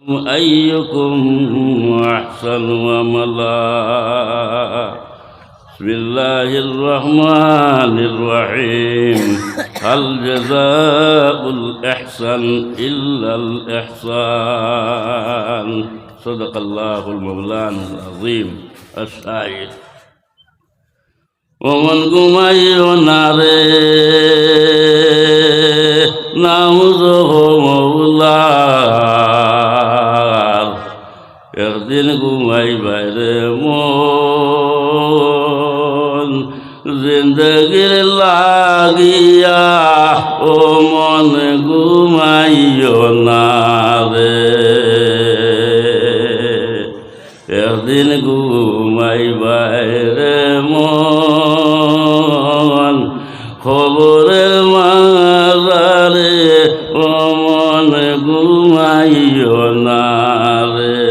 أيكم أحسن عملا. بسم الله الرحمن الرحيم. هل جزاء الإحسان إلا الإحسان. صدق الله المولان العظيم الشاهد. ومن قمي ناري نعوذه مولا একদিন ঘুমাই বাইরে মন জিন্দগির লাগিয়া ও মন ঘুমাইও না রে। একদিন ঘুমাই বাইরে মন খবরের মাঝারে ও মন ঘুমাইও না রে।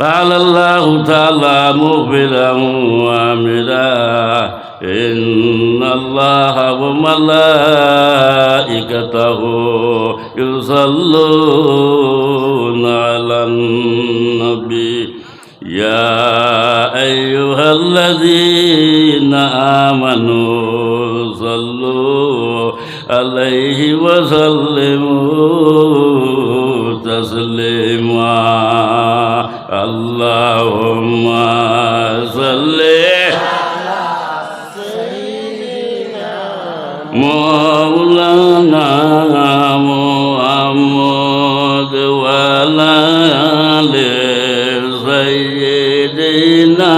قال الله تعالى مخبرا وامرا إن الله وملائكته يصلون على النبي يا أيها الذين آمنوا صلوا عليه وسلموا تسليما. اللهم صل على سيدنا مولانا محمد وعلى آل سيدنا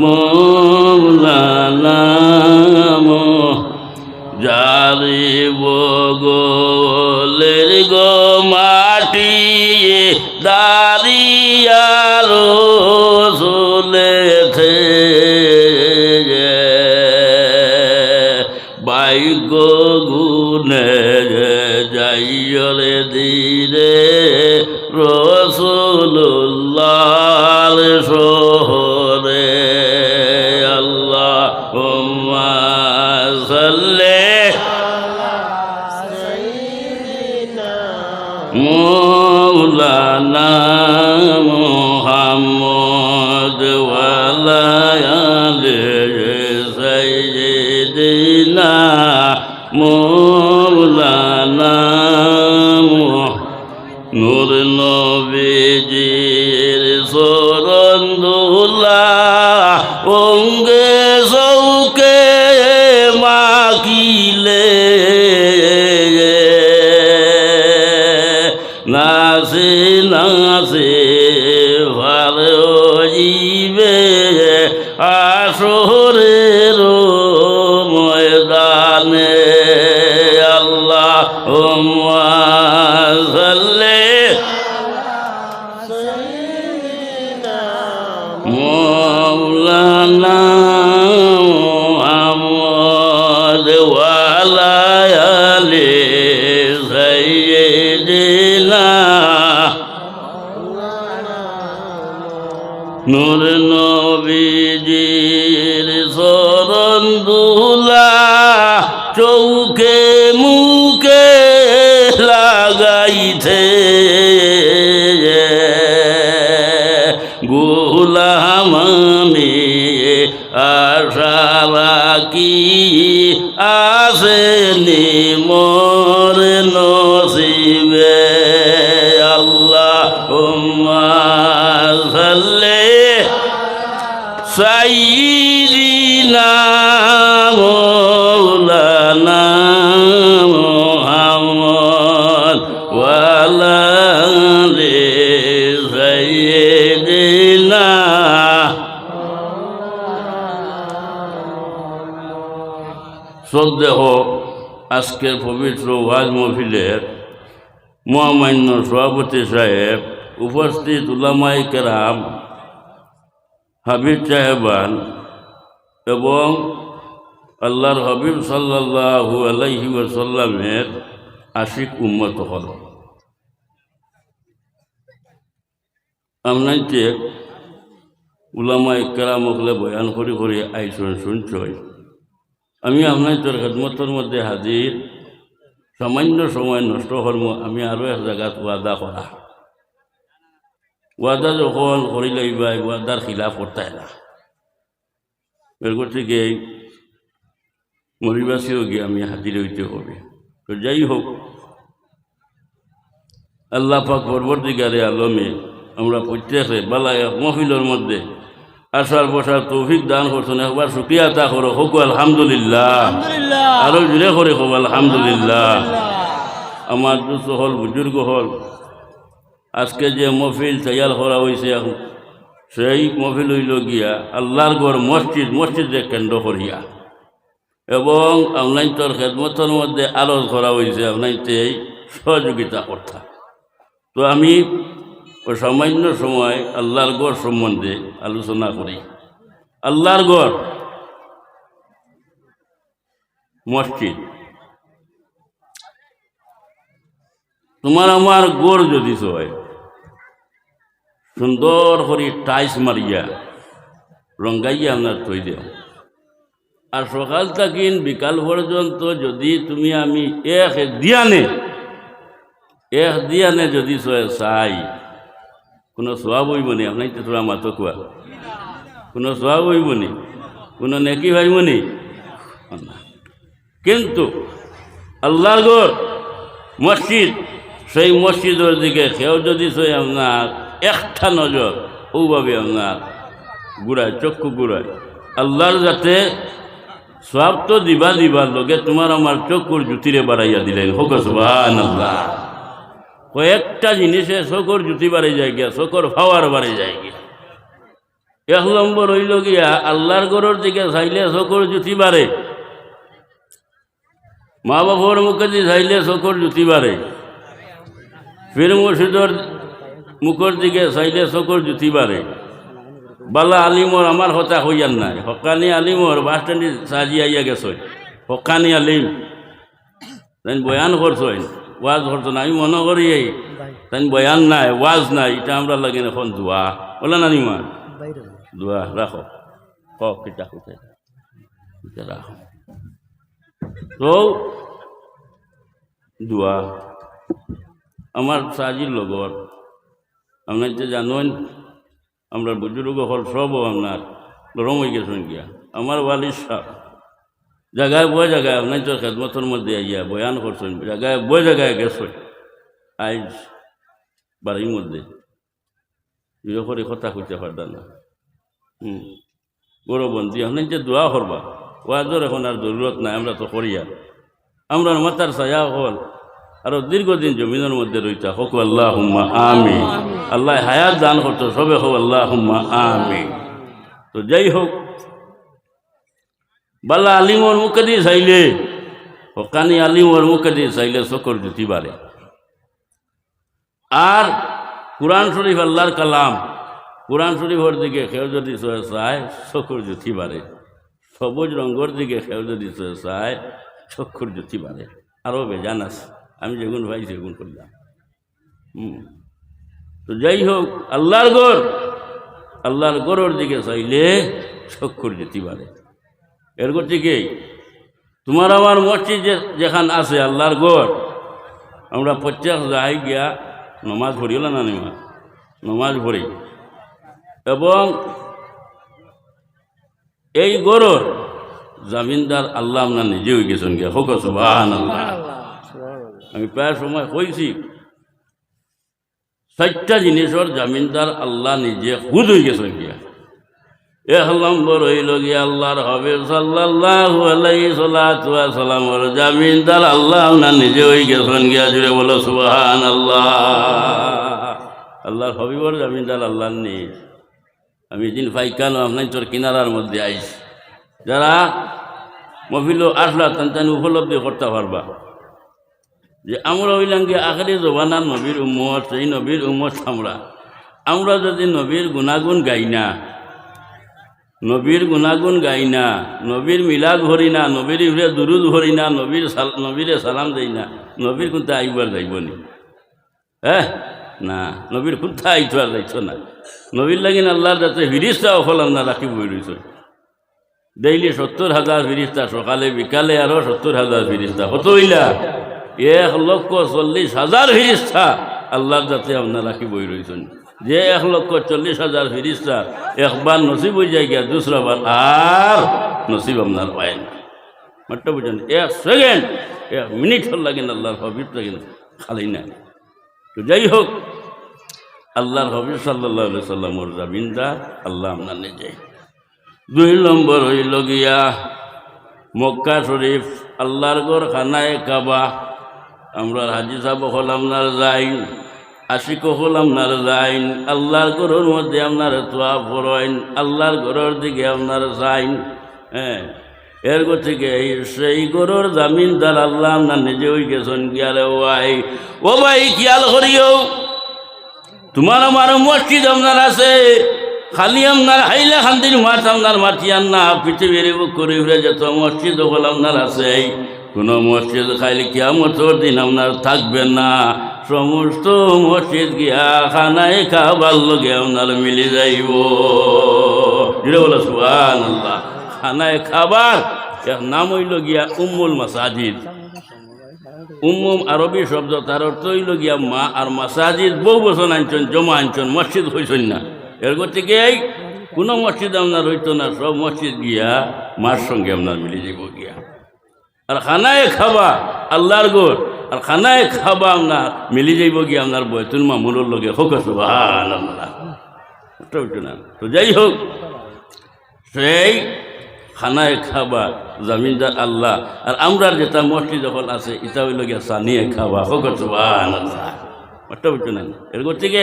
مولانا জারি বগলের গো মাটি দাঁড়িয়ার চলেছে বাইক গুনে যাইরে ধীরে রসুল্লাহ শহরে। আল্লাহুম্মা সাল্লি مولانا محمد وعلى آل سيدنا مولانا নূর নবীজির চরণ ধুলা অঙ্গে চৌকে মাখিলে নাচে নাচে ভালো হইবে আসরের ময়দানে। আল্লাহুম্মা সাল্লি مولانا محمد وعلى آل سيدنا নূর নবীজির চরণ ধুলা চৌকে মুখে লাগাইতে গোলাম আমি আশা রাখি আসেনি মোর নসিবে। আল্লাহুম্মা সাল্লি সাইয়্যিদিনা মাওলানা মুহাম্মদ ওয়া আলা আলি সাইয়্যিদিনা। শ্রদ্ধেয় আজকের পবিত্র ওয়াজ মাহফিলের মহামান্য সভাপতি সাহেব, উপস্থিত উলামায়ে কেরাম, হাবিব সাহেবান এবং আল্লাহর হাবিব সাল্লাল্লাহু আলাইহি ওয়াসাল্লামের আশিক উম্মত হল, আপনাকে উলামায়ে কেরাম হলে বয়ান করি করি আইসন শুনছই। আমি আপনার খেদমতের মধ্যে হাজির সামান্য সময় নষ্ট কর্ম আমি আরও এক জায়গাত ওয়াদা করা ওয়াদা যখন করি লইবা ওয়াদার খিলাফ করতে না এরপর থেকে মরিবাসীও গিয়ে আমি হাজির হইতে হবে। তো যাই হোক, আল্লাহ পাক পরবর্তীকারে আলমে আমরা প্রত্যেকে বালায় মহফিলের মধ্যে আসার বসার তৌফিক দান করছেন। একবার শুকরিয়া তা করো, হোক আলহামদুলিল্লাহ, আরো জুড়ে করে হোক আলহামদুলিল্লাহ। আমার দুস্থ হল বুজুর্গ হল আজকে যে মহফিল তৈয়ার করা হয়েছে সেই মহফিল হইল গিয়া আল্লাহর গড় মসজিদে কেন্দ্র করিয়া এবং আপনার খেদমতের মধ্যে আরজ করা হয়েছে আপনাইতে সহযোগিতা করতা। তো আমি সামান্য সময় আল্লাহর গড় সম্বন্ধে আলোচনা করি। আল্লাহর গড় মসজিদ, তোমার আমার গড় যদি হয় সুন্দর করে টাইস মারিয়া রঙ্গাইয়া আপনার থই দেও, আর সকাল থাকিন বিকাল পর্যন্ত যদি তুমি আমি এক দিয়ানে যদি চাই কোনো সোয়াব হইব নি? আপনার তো তোরা মাতো কোয়া কোনো সোয়াব হইব নি? কোনো নেকি ভাইব নি? কিন্তু আল্লাহর ঘর মসজিদ, সেই মসজিদের দিকে কেউ যদি আপনার একটা নজর ওভাবে আপনার ঘুরায়, চক্ষু ঘুরায়, আল্লাহর যাতে সব তো দিবার লগে তোমার আমার চক্ষুর জুতিরে বাড়াইয়া দিলেন। হোক সুবহানাল্লাহ। কয়েকটা জিনিসে চোখর জুতি বাড়ি যায় গিয়া, চোখর পাওয়ার বাড়ি যায় গিয়া। এক নম্বর হইল গিয়া আল্লাহর ঘরের দিকে চাইলে চোখর জুতি বাড়ে, মা বাবার মুখে দিয়ে চাইলে চোখর জুতি বাড়ে, ফির মুর্শিদর মুখের দিকে চাইলে চোখর জুতি বাড়ে। বালা আলিমর আমার কথা হইয়ার নাই, হকানি আলিমর বাস স্ট্যান্ডে সাজি আইয়া গেছে, হকানি আলিম তাই বয়ান করছেন, ওয়াজ করতো না। আমি মনে করি তাই বয়ান নাই, ওয়াজ নাই, এটা আমরা লাগে এখন দোয়া বলে না নিমা দোয়া রাখো কিতা কোথায় রাখো। তো দোয়া আমার সাজির লগর আপনার যে জানেন আমরা বুজুর্গ হল সব আপনার গরম হয়ে গেছেন গিয়া। আমার ওয়ালিদ সাহ জায়গায় বয় জায়গায় আপনার তো খেদমতের মধ্যে আইয়া বয়ান করছেন, জায়গায় বয় জায়গায় গেছেন। আইজ বাড়ির মধ্যে ইয়ে করে কথা কইতে পারতাম না। গৌরবন্দি আপনার যে দোয়া করবা ওয়াজর এখন আর জরুরত নাই, আমরা তো করিয়া আমরা মাতার ছায়া হল আরো দীর্ঘদিন জমিনের মধ্যে রইতা। হোক আল্লাহুম্মা আমিন। আল্লাহ হায়াত দান করতো, সবে হোক আল্লাহুম্মা আমিন। তো যাই হোক, বাল্লা আলিমর মুখে দিয়ে চাইলে, হকানি আলিমর মুখে দিয়ে চাইলে চোখর জুতি বাড়ে। আর কুরআন শরীফ আল্লাহর কালাম, কুরআন শরীফের দিকে কেউ যদি চায় চোখর জুতি বাড়ে। সবুজ রঙের দিকে কেউ যদি চায় চক্ষুর জুতি বাড়ে। আরও বেজান আছে, আমি যেগুন ভাই সেগুন করলাম। তো যাই হোক, আল্লাহর গড়ের দিকে চাইলে চক্ষুর জুতি বাড়ে। এর থেকে তোমার আমার মসজিদ যেখান আছে আল্লাহর গড়, আমরা প্রত্যেক যাই গিয়া নমাজ পড়িল না নমাজ পড়ি এবং এই গড়ের জামিনদার আল্লাহ আপনার নিজে হয়ে গেছেন গিয়া। হোক সুবহানাল্লাহ। আমি প্রায় সময় কইছি 4টা জিনিসের জামিনদার আল্লাহ নিজে খুদ হয়ে গেছেন গিয়া। এক নম্বর হইল গিয়া আল্লাহর হাবিব সাল্লাল্লাহু আলাইহি সাল্লাতু ওয়া সাল্লামের জামিনদার আল্লাহ আপনার নিজে হয়ে গেছেন গিয়া। জুড়ে বলো সুবহানাল্লাহ। আল্লাহর হাবিবর জামিনদার আল্লাহ নিজ। আমি দিন ফাইকানো আপনার তোর কিনারার মধ্যে আইস, যারা মফিল আসলা তান উপলব্ধি করতে পারবা যে আমরা হইলাম গিয়ে আখেরি জবানার নবীর উম্মত। সেই নবীর উম্মত আমরা যদি নবীর গুণাগুণ গাই না, নবীর গুণাগুণ গাই না, নবীর মিলাদ ভরি না, নবীর ইফরে দুরুদ ভরি না, নবীরে সালাম দেই না, নবীর কোনটা আইবার যাইব নি? না, নবীর কোনটা আইতো আর যাইছ না। নবীর লাগিন আল্লাহর যাতে ফিরিস্তা অফল না রাখি বই রয়েছ। ডেইলি 70,000 ফিরিস্তা, সকালে বিকালে আরো 70,000 ফিরিস্তা। কত হইলা? 1,40,000 ফিরিস্তা আল্লাহর যাতে আপনার রাখি বই রয়েছেন। যে 1,40,000 ফিরিস্তা একবার নসিব হয়ে যায় গিয়া দুসরা বার আর নসিব আপনার পায় না। মাত্র বুঝেন 1 সেকেন্ড 1 মিনিট হল লাগেন আল্লাহর হবিব লাগেন খালি না। তো যাই হোক, আল্লাহর হবিব সাল্লাল্লাহু আলাইহি সাল্লামর জামিনদার আল্লাহ আপনার নিজে। 2 নম্বর হইল গিয়া মক্কা শরীফ, আল্লাহর ঘর খানায় কাবা। আমরা হাজি সাহেব হল আপনার যাইন, আশিক হল আপনার যাইন, আল্লাহর ঘরের মধ্যে আপনার তোয়াফ করেন, আল্লাহর ঘরের দিকে আপনার যাইন। হ্যাঁ, এর থেকে সেই ঘরের জামিনদার আল্লাহ আপনার নিজে হয়ে গেছেন। গিয়ারে ও ভাই খেয়াল করিও, তোমার আমার মসজিদ আপনার আছে, খালি আপনার হাইলা খান্দির মাঠ আপনার মাটিয়ান না, পৃথিবীর করে ঘুরে যেত মসজিদ হল আপনার আছে। কোনো মসজিদ খাইলে কিয়ামতের দিন আপনার থাকবে না, সমস্ত মসজিদ গিয়া খানায় কাবার লগে আপনার মিলে যাইব। বলে সুবহানাল্লাহ। খানায় খাবার এর নাম হইল গিয়া উম্মুল মাসাজিদ। উম্মুম আরবি শব্দ, তার অর্থ হইল গিয়া মা, আর মাসাজিদ বহু বছর আনছেন, জমা আনছেন, মসজিদ হইছেন না। এর থেকে কোনো মসজিদ আপনার হইতো না, সব মসজিদ গিয়া মার সঙ্গে আপনার মিলে যাব গিয়া। আর খানায় খাবা আল্লাহর গোর, আর খানায় খাবা আপনার মিলে যাইব গিয়া আপনার বয়তুল মামুরের লগে। হোক সুবহানাল্লাহ। তো যাই হোক, সেই খানায় খাবা জামিনদার আল্লাহ। আর আমরার যেটা মসজিদ যখন আছে এটা হইল গিয়া সানিয়ে খাবা। হোক সুবহানাল্লাহ। না এর থেকে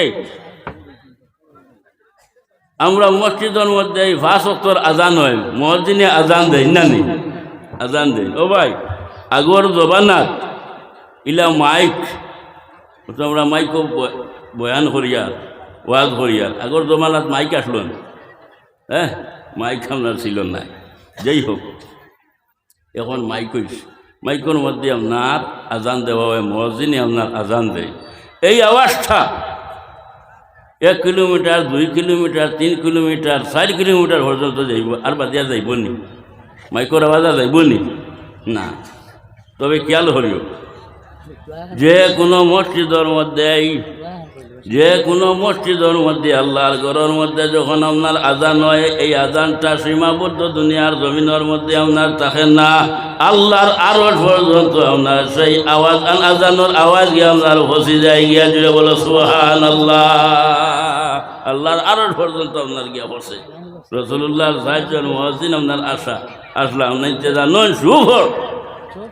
আমরা মসজিদের মধ্যে 5 ওয়াক্তের আজান হয়, মুয়াজ্জিনে আজান দেয় না নি? আজান দেয়। ও ভাই, আগর জবানাত ইলা মাইক, আমরা মাইকও বয়ান করিয়ার, ওয়াজ করিয়ার। আগর জমানাত মাইক আসলো না। হ্যাঁ, মাইক আপনার ছিল না। যাই হোক, এখন মাইক হইছে, মাইকের মধ্যে আপনার আজান দেওয়া হয়, মুয়াজ্জিনে আপনার আজান দেয়। এই আওয়াজটা 1 কিলোমিটার, 2 কিলোমিটার, 3 কিলোমিটার, 4 কিলোমিটার পর্যন্ত যাইব। আর বাদিয়া যাইব নি? মাইকর আওয়াজ যাইব নি? না। তবে খেয়াল করিও, যে কোনো মসজিদের মধ্যে আল্লাহর ঘরের মধ্যে যখন আপনার আজান হয়, এই আজানটা সীমাবদ্ধ দুনিয়ার জমিনের মধ্যে আপনার থাকে না। আল্লাহর আরশ পর্যন্ত আপনার সেই আওয়াজ, আজানের আওয়াজ গিয়ে আপনার ফসি যায় গিয়া। জুড়ে বলো সুবহানাল্লাহ। আল্লাহর আরশ পর্যন্ত আপনার গিয়া বসে। রাসূলুল্লাহর 60 জন মুয়াজ্জিন আপনার আসলাম নাই জানেন শুভ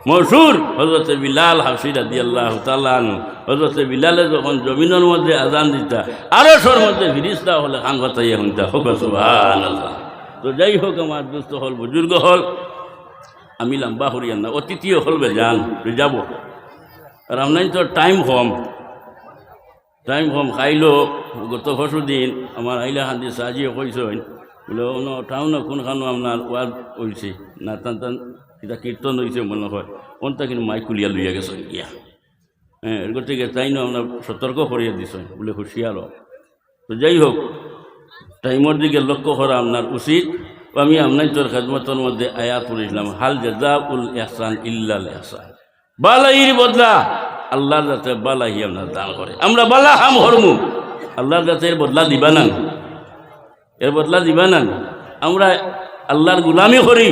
মশহুর হযরত বিলাল হাবশী রাদিয়াল্লাহু তাআলা আনহু। হযরত বিলালে যখন জমিনের মধ্যে আজান দিতা, আরশের মধ্যে ফেরেশতা হলে কান বাতাইয়া শুনতা। হোক সুবহানাল্লাহ। তো যাই হোক, আমার দোস্ত হল, বুজুর্গ হল, আমি লম্বা করিয়ান না, অতিথিও হল বেজান যাব। আর আপনার তো টাইম কম খাইলো। গত 20 দিন আমার আইলা হান্দি সাজিয়ে কইসেন বলে ওঠাও না, কোনখানো আপনার ওয়াজ হয়েছে না, টান এটা কীর্তন হয়েছে মনে হয়, কোনটা কিন্তু মাইক কুলিয়া লইয়া গেছে গিয়া। হ্যাঁ, এর থেকে তাই না আপনার সতর্ক করিয়া দিছ বলে হুঁশিয়ার। তো যাই হোক, টাইমের দিকে লক্ষ্য করা আপনার উচিত। আমি আপনার তোর খেদমতের মধ্যে আয়াত পড়েছিলাম, হাল জাযাউল ইহসান ইল্লাল ইহসান। বালাইর বদলা আল্লাহর যাতে বালাই আপনার দান করে। আমরা বালা হাম হরমু, আল্লাহর যাতে এর বদলা দিবা না, আমরা আল্লাহর গুলামি করি,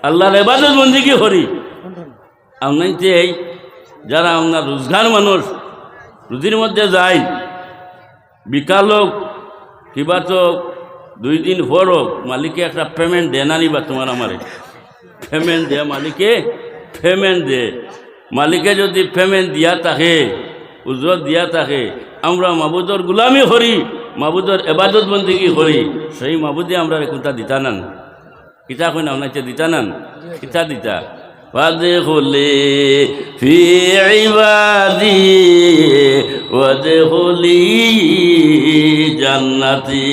আল্লাহর ইবাদত বন্দেগী করি। আপনার যারা আপনার রোজগার মানুষ, রুজির মধ্যে যায়, বিকাল হোক কিবা তো 2 দিন পর হোক, মালিকে একটা পেমেন্ট দেয় না নিবা? তোমার আমারে পেমেন্ট দেয়, মালিকে পেমেন্ট দেয়। মালিকে যদি পেমেন্ট দিয়া থাকে, উজরত দিয়া থাকে, আমরা মাবুদর গুলামি করি, মাবুদর ইবাদত বন্দেগী করি, সেই মাবুদে আমরা কোনটা দিতা নান? কিতা কই না আপনাকে দিতা নান? কিতা দিতা? ফাদখুলি ফি ইবাদি ওয়াদখুলি জান্নাতি।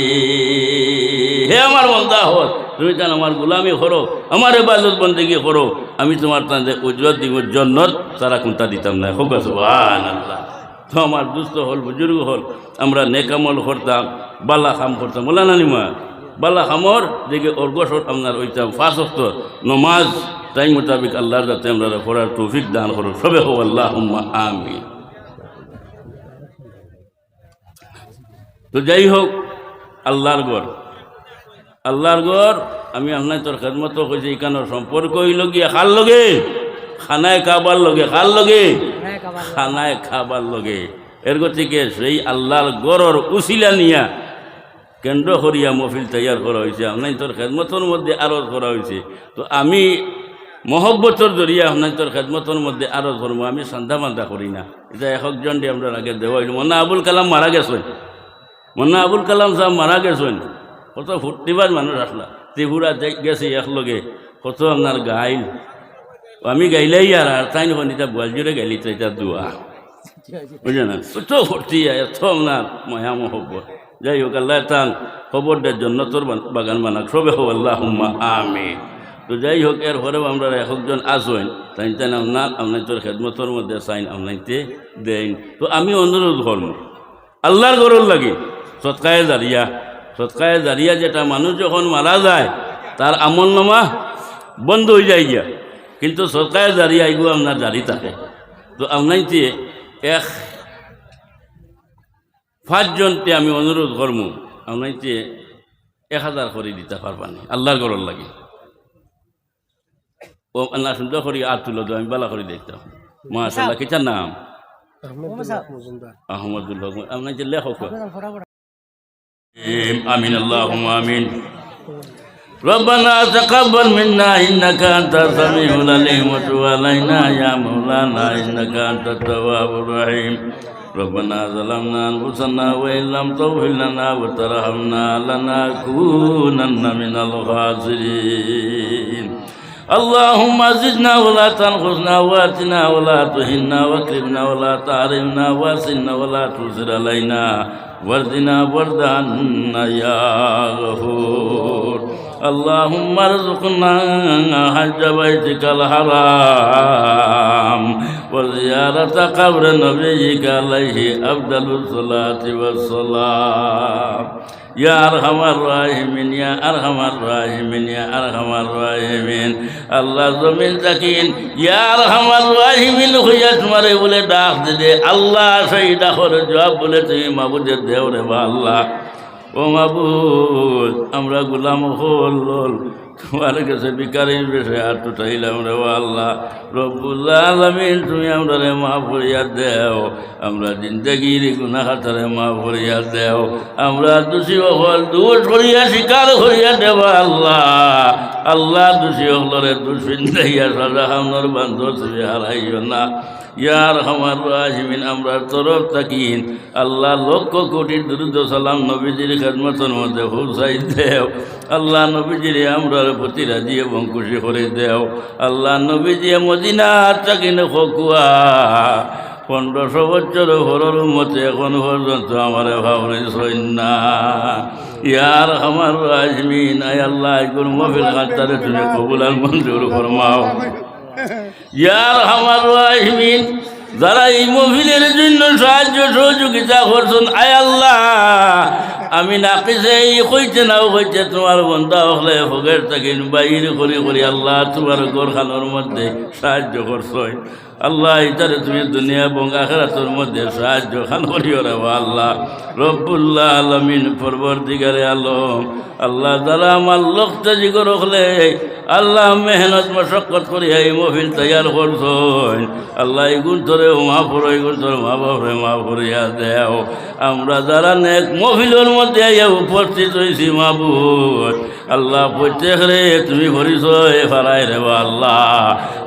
হে আমার বান্দা হল, তুমি জান আমার গোলামি করো, আমার ইবাদত বন্দেগী করো, আমি তোমার তাতে উজরত দিব, জান্নাত তারা কোনটা দিতাম না। হোক সুবহানাল্লাহ। তো আমার দুস্থ হল, বুজুর্গ হল, আমরা নেকামল করতাম, বালা কাম করতাম, বলা নানিমা বালা কামর দিকে অর্গসর আপনার ওইতাম। 5 ওয়াক্ত নমাজ তাই মোতাবিক আল্লাহর যাতে আমরা করার তৌফিক দান করো সবে হো আল্লাহুম্মা আমিন। তো যাই হোক, আল্লাহর ঘর আমি আপনার তোর খেদমত কইছি, এখানোর সম্পর্ক হইল গিয়া খার লগে, খানায় খাবার লগে, খার লগে খানায় খাবার লগে। এর গতিকে সেই আল্লাহর গড়র উসিলা নিয়া কেন্দ্র করিয়া মহফিল তৈয়ার করা হয়েছে, আপনার তোর খেদমতর মধ্যে আরজ করা হয়েছে। তো আমি মহব্বতর জরিয়া আপনার তোর খেদমতর মধ্যে আরজ করবো, আমি সান্দা মান্দা করি না। এটা একজন দিয়ে আমরা আগে দেওয়া হইল। মন্না আবুল কালাম মারা গেছেন, মন্না আবুল কালাম সাহেব মারা গেছেন। কত ফুর্তিবাজ মানুষ আসলা, ত্রিপুরা গেছি একলগে, কত আপনার গাইল, আমি গাইলেই আর তাই নখন এটা বোয়ালজুড়ে গাইলি তো এটা দোয়া, বুঝলে না? কত ফুর্তি, এত আপনার মহা মহব্বত। যাই হোক, আল্লাহ তান খবর দেওয়ার জন্য তোর বাগান বানাক সবে হো আল্লাহুম্মা আমিন। তো যাই হোক, এরপরেও আমরা একজন আসেন, তাই আপনার তোর খেদমতর মধ্যে চাইন আপনাইতে দেন। তো আমি অনুরোধ করব আল্লাহর গরুর লাগে সৎকায়ে জারিয়া, যেটা মানুষ যখন মারা যায় তার আমলনামা বন্ধ হয়ে যায় গিয়া, কিন্তু সৎকায়ে জারিয়া এগুলো আপনার জারি থাকে। তো আপনাইতে 5জনকে আমি অনুরোধ করব, আপনাইতে 1000 করে দিতে পারবেন আল্লাহর গরুর লাগে। ও আল্লাহ সুন্দর করি আর তুলো দো, আমি বালা করে দেখতাম। মাশাআল্লাহ, কিটার নাম? আহমদুল্লাহ। আপনার যে লেখক آمين اللهم آمين ربنا تقبل منا إنك أنت السميع العليم وتب علينا يا مولانا إنك أنت التواب الرحيم ربنا ظلمنا أنفسنا وإن لم تغفر لنا وترحمنا لنكونن من الخاسرين اللهم زدنا ولا تنقصنا واتنا ولا تهنا واكرمنا ولا تحرمنا واسنا ولا تؤثر علينا وارضنا وارض عنا يا غفور اللهم ارزقنا حج بيتك الحرام وزيارة قبر نبيك عليه أفضل الصلاة والسلام يا أرحم الراحمين يا أرحم الراحمين يا أرحم الراحمين الله زمين تكين يا أرحم الراحمين খুঁজে তোমারে বলে ডাক দে আল্লাহ, সেই ডাকর জবাব বলে তুমি মাবুদের দেও রে বা আল্লাহ। ও মাবুদ, আমরা গোলাম হল তোমার কাছে বিকারের বেশে হাত উঠাইলাম রে বা আল্লাহ। রব্বুল আলামিন, তুমি আমরা রে মাফ করিয়া দেও, আমরা জিন্দগির গুনাহ খাতারে মাফ করিয়া দেও, আমরা দোষী হল দোষ করিয়া স্বীকার করিয়া দেবা আল্লাহ। আল্লাহ দোষী হলরে দুশ্চিন্তাইয়া সাজা হামনার বান্ধব তুমি হারাইও না। ইয়া আরহামার রাহিমিন, আমরা তরফ তাকিন আল্লাহ লক্ষ কোটি দুরুদ সালাম নবীজির খেদমতের মধ্যে পৌঁছাই দেও আল্লাহ। নবীজিরে আমরা প্রতি রাজি এবং খুশি করে দেও আল্লাহ। নবীজি মদিনা তাকিন হকুয়া 1500 বছর হরর মতে এখন পর্যন্ত আমার ভাবনে সৈন্যা। ইয়ার আমার রাজমিন, আয় আল্লাহ এগুলো মফিল খাতারে তুমি কবুল আর মঞ্জুর ফরমাও। ইয়ার আমার রাজমিন, যারা এই মফিলের জন্য সাহায্য সহযোগিতা করছেন, আয় আল্লাহ আমি নাকিসে এই কইতে নাও কইতে তোমার বন্ধা হলে ফগের তাকিন বাইরে করি করি আল্লাহ তোমার গোরখানোর মধ্যে সাহায্য করছো আল্লাহ। এটারে তুমি দুনিয়া এবং আখিরাতের মধ্যে সাহায্য খান করিও রে আল্লাহ। রব্বুল্লাহ আলামিন, পরবর্তীকারে আলম আল্লাহ, যারা আমার লক্ষ্য জিগর হলে আল্লাহ মেহনত মশক্কত করি এই মহফিল তৈয়ার করছেন আল্লাহ, এগুন ধরে মাফর এগুন ধরে মা বাপরে মাফ করিয়া দেও। আমরা যারা নেক মহফিলের মধ্যে উপস্থিত হয়েছি মাবুদ আল্লাহ, প্রত্যেকরে তুমি পরিচয় ফারাই রে আল্লাহ।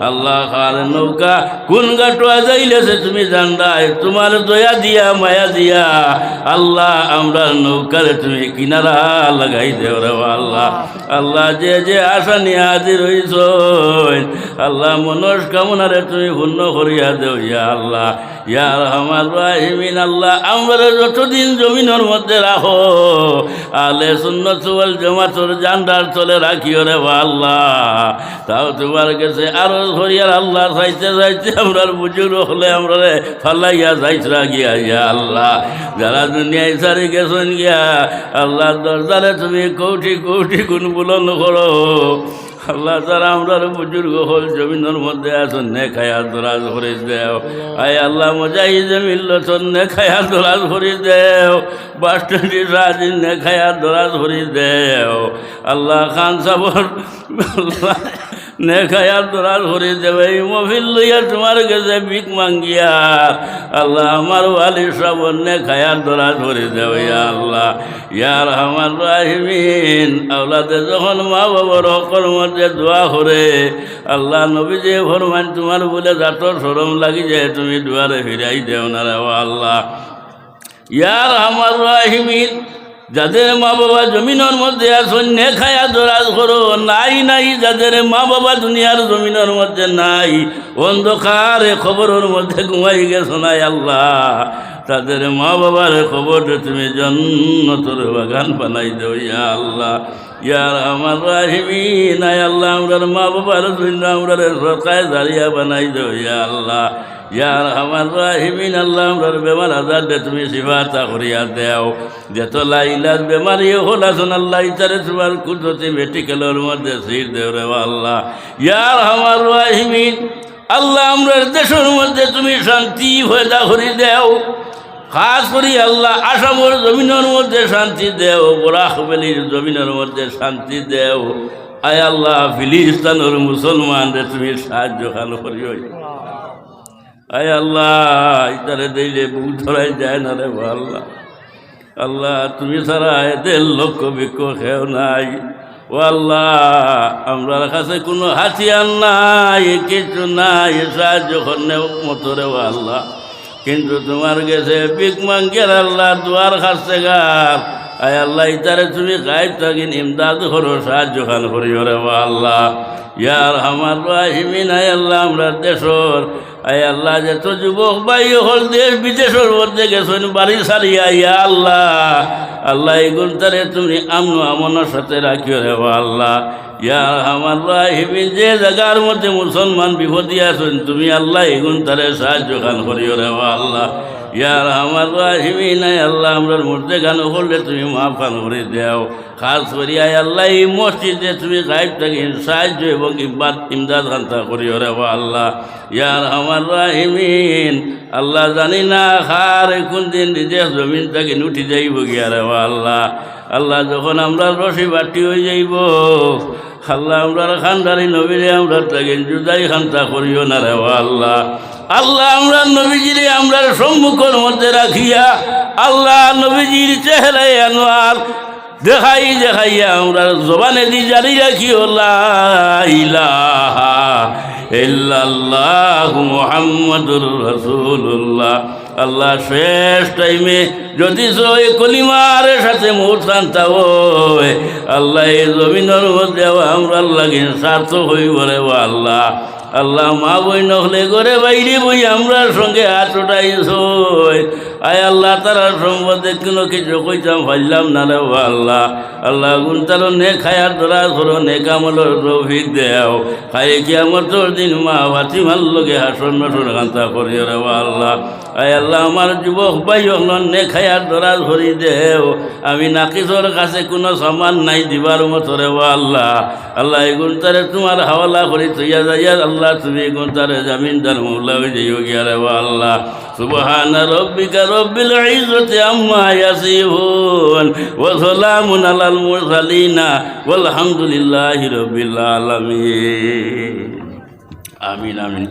আল্লাহ কার নৌকা কোন গাটোয়া যাইলেছে তুমি জানদায়, তোমার দয়া দিয়া মায়া দিয়া আল্লাহ আমরা নৌকারে তুমি কিনারা লাগাই দেও রে আল্লাহ। আল্লাহ যে যে আশা নিয়ে হাজির হইছ আল্লাহ, মনস্কামনারে তুমি পূর্ণ করিয়া দেও ইয়া আল্লাহ। ইয়া আরহামার রাহিমিন, আল্লাহ আমরা যতদিন জমিনের মধ্যে রাখো আলে সুন্নাত ওয়াল জামাতের জান্ডার তলে রাখিও রে আল্লাহ। তাও তোমার কাছে আরো ধরিয়ার আল্লাহ চাইতে চাইতে আমরা বুঝুর হলে আমরা ফালাইয়া যাইছরা গিয়া ইয়া আল্লাহ। যারা দুনিয়ায় সারি গেছেন গিয়া আল্লাহ দরজারে তুমি কোটি কোটি গুণ বুলন করো আল্লাহ তারা আমরা বুজুর্গ হল জমিনের মধ্যে আছেন নে খায়া দরাজ করে দেও আয় আল্লাহ মুজাহিদে মিল্লতন নে খায়া দরাজ করে দেও বাস্টে রাজিন নে খায়া দরাজ করে দেও আল্লাহ খান সাবর নে খায়া দরাজ করে দেবে এই মফিল লইয়া তোমার কাছে ভিক মাঙ্গিয়া আল্লাহ আমার ওয়ালি সাবর নে খায়া দরাজ করে দেও ইয়া আল্লাহ ইয়ার আমার রাহিমিন আওলাদে যখন মা বাবার অকর মধ্যে দোয়া করে আল্লাহ নবী যে ফরমান তোমার বলে যাত শরম লাগি যায় তুমি দুয়ারে ফিরাই দেও না রে আল্লাহ ইয়ার আমার রাহিমিন যাদের মা বাবা জমিনের মধ্যে আসন নে খায়া দরাজ করো নাই নাই যাদের মা বাবা দুনিয়ার জমিনের মধ্যে নাই অন্ধকারে খবরের মধ্যে ঘুমাই গেছো নাই আল্লাহ তাদের মা বাবার খবর তুমি জান্নাতের বাগান বানাই দেও ইয়া আল্লাহ ইয়ার আমার রাহিমিন আয় আল্লাহ আমরার মা বাবার জন্য আমরার সরকার জারিয়া বানাই দেও ইয়া আল্লাহ ইয়ার আমার রাহিমিন আল্লাহ আমরার বেমার আজার দে তুমি সিফাতা করিয়া দেও যত লাইলাজ বেমারি হল আসন আল্লাহ ইতারে তোমার কুদরতি মেডিকেলের মধ্যে সিট দেও রে আল্লাহ ইয়ার আমার রাহিমিন আল্লাহ আমরার দেশের মধ্যে তুমি শান্তি পয়দা করে দেও খাস করি আল্লাহ আসামের জমিনের মধ্যে শান্তি দেও বরাকবেলির জমিনের মধ্যে শান্তি দেও আয় আল্লাহ ফিলিস্তানের মুসলমানদের তুমি সাহায্য খান করিও আয় আল্লাহ ইতারে দিলে বুক ধরাই যায় না রে আল্লাহ আল্লাহ তুমি ছাড়া এদের লক্ষ্য বিক্ষ খেও নাই ও আল্লাহ আমরার কাছে কোনো হাতিয়ার নাই কিছু নাই সাহায্য করনে মতো রে ও আল্লাহ কিন্তু তোমার গেছে পিক মাঙ্গের আল্লাহ দুয়ার খাচ্ছে গার আয় আল্লাহ ইতারে তুমি গাইব থাকিন ইমদাদ করো সাহায্য খান করিও রে আল্লাহ ইয়ার আমার রাহিমিন আয় আল্লাহ আমরা দেশর আয় আল্লাহ যত যুবক ভাই হল দেশ বিদেশের মধ্যে গেছেন বাড়ি সারিয়া ইয়া আল্লাহ আল্লাহ এগুন তারে তুমি আমন আমনের সাথে রাখিও রে আল্লাহ ইয়ার আমার রাহিমিন যে জায়গার মধ্যে মুসলমান বিপদী আছেন তুমি আল্লাহ এগুন তারে সাহায্য খান করিও রে আল্লাহ ইয়ার আমার রাহিমিন আয় আল্লাহ আমরার মধ্যে গান করলে তুমি মাফ খান করে দেও খাস করি আয় আল্লাহ এই মসজিদে তুমি গাইব থাকি সাহায্য এবং ইমদাদ খান্তা করিও রে আল্লাহ ইয়ার আমার রাহিমিন আল্লাহ জানি না খার কোন দিন নিজে জমিন থেকে উঠি যাইব গিয়া রে আল্লাহ আল্লাহ যখন আমরা রসি বাটি হয়ে যাইব আল্লাহ আমরা খানদারি নবীরে আমরা তাকে জুদাই খান্তা করিও না রে আল্লাহ আল্লাহ আমরা নবীজিরে আমরা সম্মুখের মধ্যে রাখিয়া আল্লাহ নবীজির চেহারায় আনোয়ার দেখাইয়া আমরা জবানে দি জারি রাখিও লা ইলাহা ইল্লাল্লাহু মুহাম্মাদুর রাসূলুল্লাহ আল্লাহ শেষ টাইমে যদি ওই কলিমার সাথে মুখান্তা হয় আল্লাহ এই জমিনের মধ্যে আমরা লাগে স্বার্থ হইব রে আল্লাহ আল্লাহ মা বই নহলে ঘরে বাইরে বই আমরা সঙ্গে হাত উঠাইছ আয় আল্লাহ তারা সম্বন্ধে কোনো কিছু কইতাম পারলাম না রে আল্লাহ আল্লাহ গুণ তার নে খায়ার ধরা ধরো নে কামলের রফিক দেও খাই কি আমার তোর দিন মা ফাতিমার লগে হাসন নসন কান্তা করিও রে আল্লাহ আয় আল্লাহ আমার যুবক ভাই নে খায়ার ধরা ধরি দেও আমি নাকিসর কাছে কোনো সমান নাই দিবার মতো রে আল্লাহ আল্লাহ এই গুণ তারে তোমার হাওয়ালা করি তৈয়া যাইয়ার আল্লাহ তুমি গুণ তারে জামিনদার মৌলা হয়ে যাইও গিয়া রে আল্লাহ সুবহানা রব্বিকা রব্বিল ইজ্জতি আম্মা ইয়াসিফুন ওয়া সালামুন আলাল মুরসালিনা ওয়াল হামদুলিল্লাহি রাব্বিল আলামিন আমিন আমিন।